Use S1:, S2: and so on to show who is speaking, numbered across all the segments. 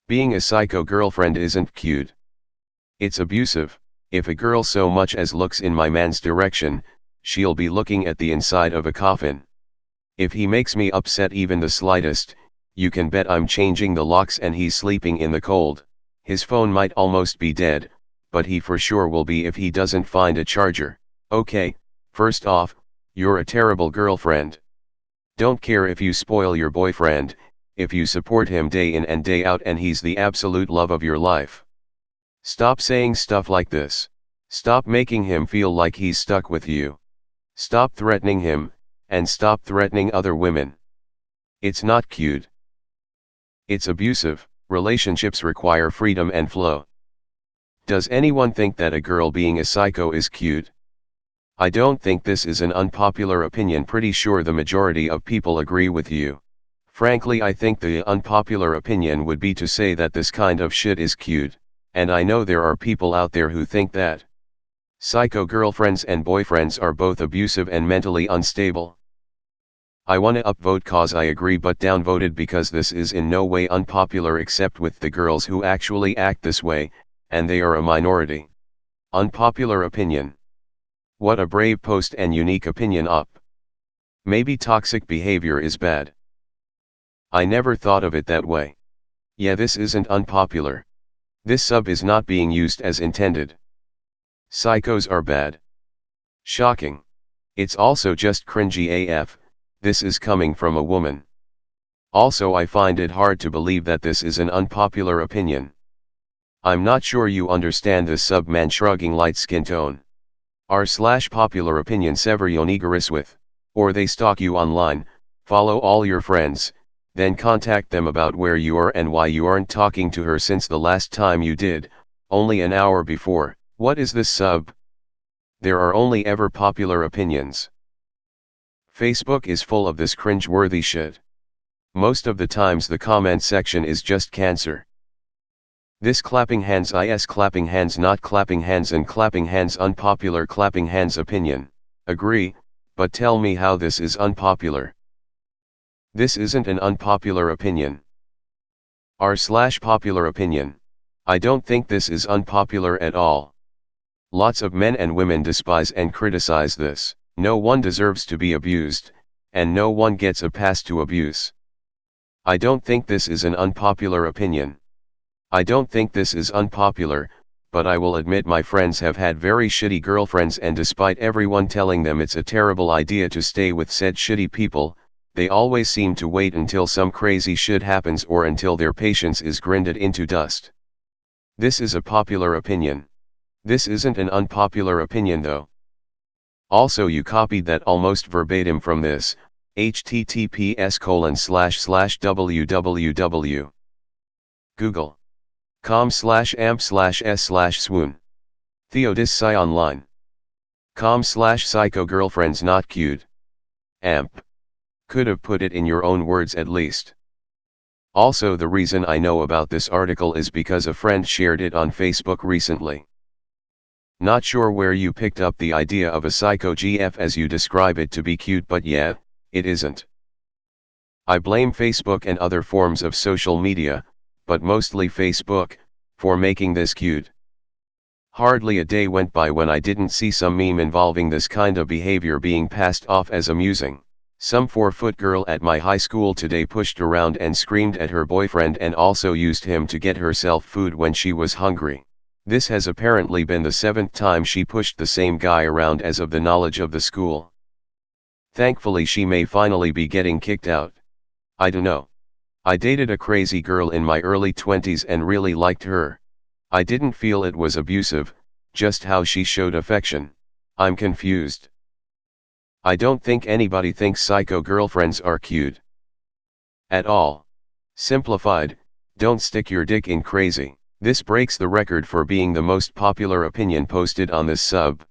S1: Being a psycho girlfriend isn't cute. It's abusive. If a girl so much as looks in my man's direction, she'll be looking at the inside of a coffin. If he makes me upset even the slightest, you can bet I'm changing the locks and he's sleeping in the cold. His phone might almost be dead, but he for sure will be if he doesn't find a charger. Okay, first off, you're a terrible girlfriend. Don't care if you spoil your boyfriend, if you support him day in and day out and he's the absolute love of your life. Stop saying stuff like this. Stop making him feel like he's stuck with you. Stop threatening him, and stop threatening other women. It's not cute. It's abusive. Relationships require freedom and flow. Does anyone think that a girl being a psycho is cute? I don't think this is an unpopular opinion. Pretty sure the majority of people agree with you. Frankly, I think the unpopular opinion would be to say that this kind of shit is cute, and I know there are people out there who think that psycho girlfriends and boyfriends are both abusive and mentally unstable. I wanna upvote cause I agree, but downvoted because this is in no way unpopular except with the girls who actually act this way, and they are a minority. Unpopular opinion. What a brave post and unique opinion up. Maybe toxic behavior is bad. I never thought of it that way. Yeah, this isn't unpopular. This sub is not being used as intended. Psychos are bad. Shocking. It's also just cringy AF. This is coming from a woman. Also, I find it hard to believe that this is an unpopular opinion. I'm not sure you understand this sub man shrugging light skin tone. r/popular opinion sever yonigaris with, or they stalk you online, follow all your friends, then contact them about where you are and why you aren't talking to her since the last time you did, only an hour before. What is this sub? There are only ever popular opinions. Facebook is full of this cringe-worthy shit. Most of the times the comment section is just cancer. This clapping hands is clapping hands, not clapping hands, and clapping hands unpopular clapping hands opinion. Agree, but tell me how this is unpopular. This isn't an unpopular opinion. r/popular opinion. I don't think this is unpopular at all. Lots of men and women despise and criticize this. No one deserves to be abused, and no one gets a pass to abuse. I don't think this is an unpopular opinion. I don't think this is unpopular, but I will admit my friends have had very shitty girlfriends, and despite everyone telling them it's a terrible idea to stay with said shitty people, they always seem to wait until some crazy shit happens or until their patience is grinded into dust. This is a popular opinion. This isn't an unpopular opinion though. Also, you copied that almost verbatim from this, https://www. google.com/amp/s/swoon. Theodis Psy Online. com/psycho girlfriends not cute. Amp. Could have put it in your own words at least. Also, the reason I know about this article is because a friend shared it on Facebook recently. Not sure where you picked up the idea of a psycho GF as you describe it to be cute, but yeah, it isn't. I blame Facebook and other forms of social media, but mostly Facebook, for making this cute. Hardly a day went by when I didn't see some meme involving this kind of behavior being passed off as amusing. Some 4-foot girl at my high school today pushed around and screamed at her boyfriend and also used him to get herself food when she was hungry. This has apparently been the 7th time she pushed the same guy around as of the knowledge of the school. Thankfully she may finally be getting kicked out. I dunno. I dated a crazy girl in my early 20s and really liked her. I didn't feel it was abusive, just how she showed affection. I'm confused. I don't think anybody thinks psycho girlfriends are cute. At all. Simplified, don't stick your dick in crazy. This breaks the record for being the most popular opinion posted on this sub.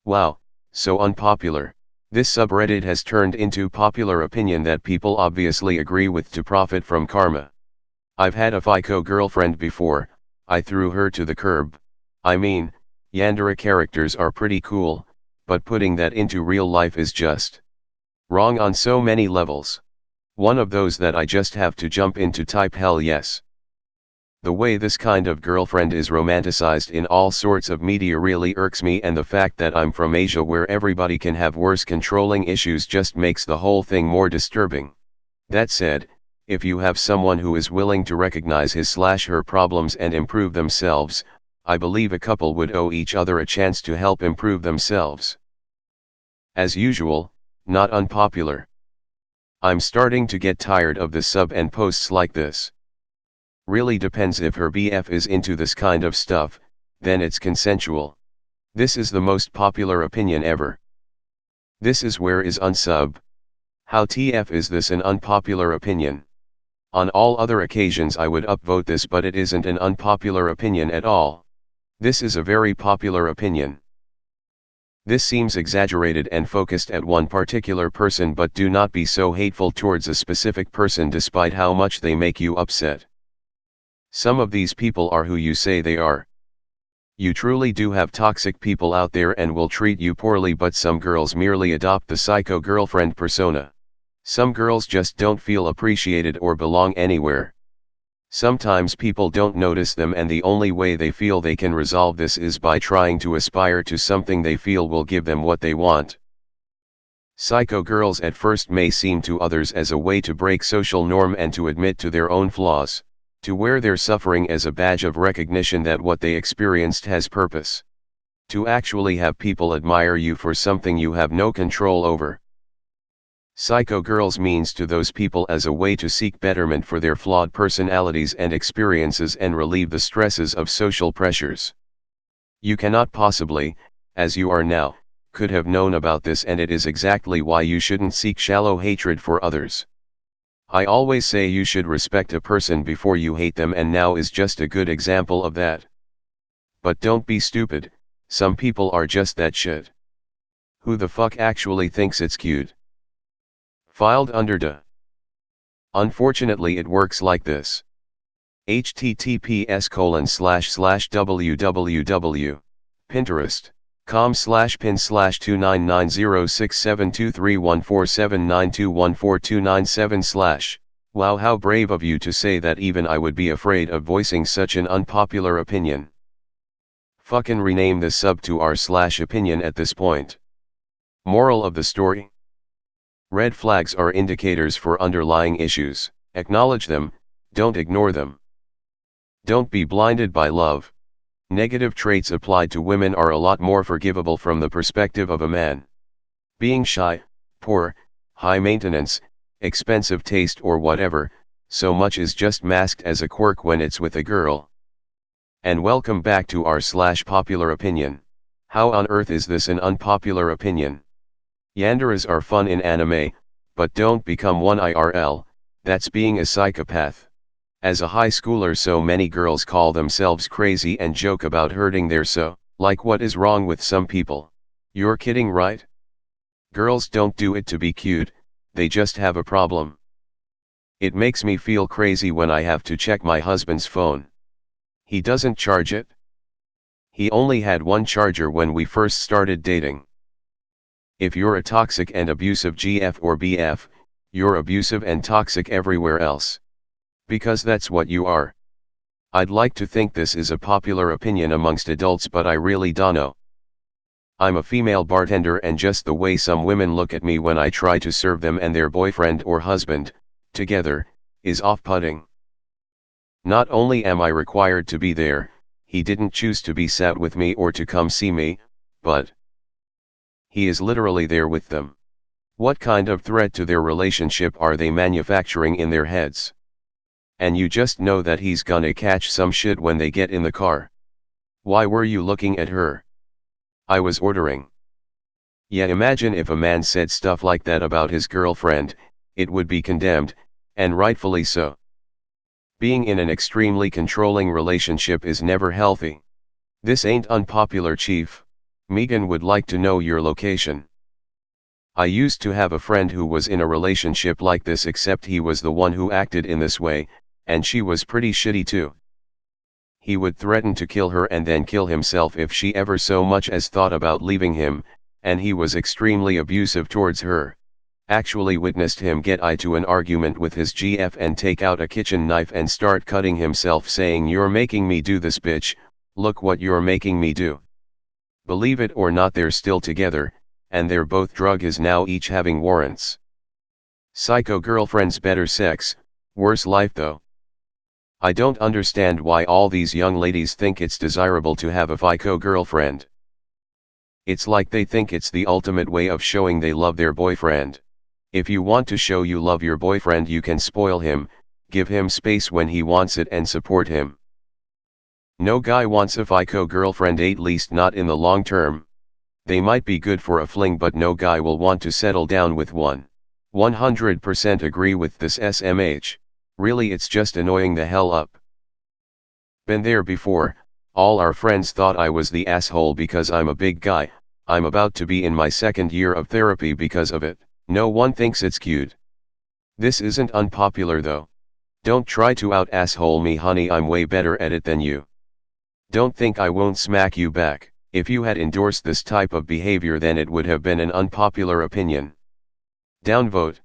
S1: Wow, so unpopular. This subreddit has turned into popular opinion that people obviously agree with to profit from karma. I've had a psycho girlfriend before, I threw her to the curb. I mean, Yandere characters are pretty cool, but putting that into real life is just wrong on so many levels. One of those that I just have to jump in to type hell yes. The way this kind of girlfriend is romanticized in all sorts of media really irks me, and the fact that I'm from Asia where everybody can have worse controlling issues just makes the whole thing more disturbing. That said, if you have someone who is willing to recognize his/her problems and improve themselves, I believe a couple would owe each other a chance to help improve themselves. As usual, not unpopular. I'm starting to get tired of the sub and posts like this. Really depends. If her BF is into this kind of stuff, then it's consensual. This is the most popular opinion ever. This is where is unsub. How TF is this an unpopular opinion? On all other occasions I would upvote this, but it isn't an unpopular opinion at all. This is a very popular opinion. This seems exaggerated and focused at one particular person, but do not be so hateful towards a specific person despite how much they make you upset. Some of these people are who you say they are. You truly do have toxic people out there and will treat you poorly, but some girls merely adopt the psycho girlfriend persona. Some girls just don't feel appreciated or belong anywhere. Sometimes people don't notice them, and the only way they feel they can resolve this is by trying to aspire to something they feel will give them what they want. Psycho girls at first may seem to others as a way to break social norm and to admit to their own flaws, to wear their suffering as a badge of recognition that what they experienced has purpose. To actually have people admire you for something you have no control over. Psycho girls means to those people as a way to seek betterment for their flawed personalities and experiences and relieve the stresses of social pressures. You cannot possibly, as you are now, could have known about this, and it is exactly why you shouldn't seek shallow hatred for others. I always say you should respect a person before you hate them, and now is just a good example of that. But don't be stupid, some people are just that shit. Who the fuck actually thinks it's cute? Filed under de. Unfortunately it works like this. https://www.pinterest.com/pin/299067231479214297/. Wow, how brave of you to say that. Even I would be afraid of voicing such an unpopular opinion. Fucking rename this sub to r/opinion at this point. Moral of the story? Red flags are indicators for underlying issues. Acknowledge them, don't ignore them. Don't be blinded by love. Negative traits applied to women are a lot more forgivable from the perspective of a man. Being shy, poor, high maintenance, expensive taste, or whatever, so much is just masked as a quirk when it's with a girl. And welcome back to r/popular opinion. How on earth is this an unpopular opinion? Yanderas are fun in anime, but don't become one IRL, that's being a psychopath. As a high schooler, so many girls call themselves crazy and joke about hurting their so. Like, what is wrong with some people? You're kidding, right? Girls don't do it to be cute, they just have a problem. It makes me feel crazy when I have to check my husband's phone. He doesn't charge it. He only had one charger when we first started dating. If you're a toxic and abusive GF or BF, you're abusive and toxic everywhere else. Because that's what you are. I'd like to think this is a popular opinion amongst adults, but I really don't know. I'm a female bartender, and just the way some women look at me when I try to serve them and their boyfriend or husband, together, is off-putting. Not only am I required to be there, he didn't choose to be sat with me or to come see me, but he is literally there with them. What kind of threat to their relationship are they manufacturing in their heads? And you just know that he's gonna catch some shit when they get in the car. Why were you looking at her? I was ordering. Yeah, imagine if a man said stuff like that about his girlfriend, it would be condemned, and rightfully so. Being in an extremely controlling relationship is never healthy. This ain't unpopular, chief. Megan would like to know your location. I used to have a friend who was in a relationship like this, except he was the one who acted in this way, and she was pretty shitty too. He would threaten to kill her and then kill himself if she ever so much as thought about leaving him, and he was extremely abusive towards her. Actually witnessed him get into an argument with his GF and take out a kitchen knife and start cutting himself, saying, "You're making me do this, bitch, look what you're making me do." Believe it or not, they're still together, and they're both drug is now, each having warrants. Psycho girlfriends, better sex, worse life though. I don't understand why all these young ladies think it's desirable to have a psycho girlfriend. It's like they think it's the ultimate way of showing they love their boyfriend. If you want to show you love your boyfriend, you can spoil him, give him space when he wants it, and support him. No guy wants a psycho girlfriend, at least not in the long term. They might be good for a fling, but no guy will want to settle down with one. 100% agree with this SMH. Really, it's just annoying the hell up. Been there before. All our friends thought I was the asshole because I'm a big guy. I'm about to be in my second year of therapy because of it. No one thinks it's cute. This isn't unpopular though. Don't try to out asshole me, honey, I'm way better at it than you. Don't think I won't smack you back. If you had endorsed this type of behavior, then it would have been an unpopular opinion. Downvote.